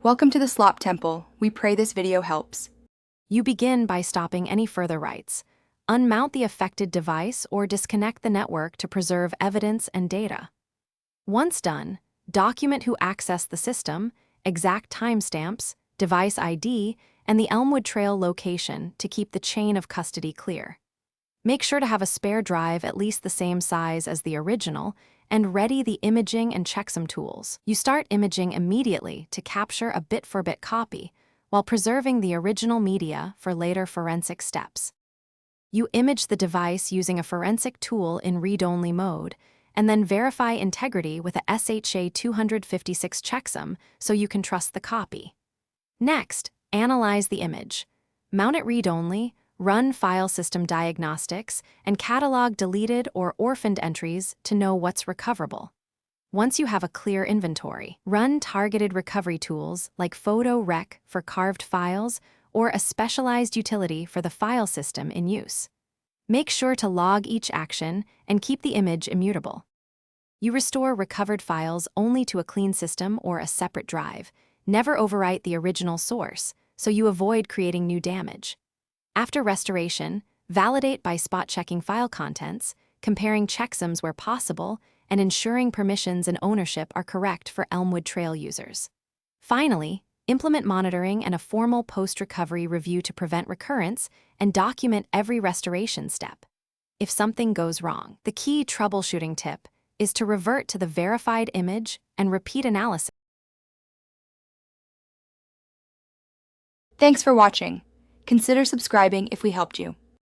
Welcome to the Slop Temple. We pray this video helps. You begin by stopping any further writes. Unmount the affected device or disconnect the network to preserve evidence and data. Once done, document who accessed the system, exact timestamps, device ID, and the Elmwood Trail location to keep the chain of custody clear. Make sure to have a spare drive at least the same size as the original and ready the imaging and checksum tools. You start imaging immediately to capture a bit-for-bit copy while preserving the original media for later forensic steps. You image the device using a forensic tool in read-only mode and then verify integrity with a SHA 256 checksum so you can trust the copy. Next, analyze the image. Mount it read-only, run file system diagnostics, and catalog deleted or orphaned entries to know what's recoverable. Once you have a clear inventory, run targeted recovery tools like Photo Rec for carved files or a specialized utility for the file system in use. Make sure to log each action and keep the image immutable. You restore recovered files only to a clean system or a separate drive. Never overwrite the original source, so you avoid creating new damage. After restoration, validate by spot-checking file contents, comparing checksums where possible, and ensuring permissions and ownership are correct for Elmwood Trail users. Finally, implement monitoring and a formal post-recovery review to prevent recurrence and document every restoration step. If something goes wrong, the key troubleshooting tip is to revert to the verified image and repeat analysis. Thanks for watching. Consider subscribing if we helped you.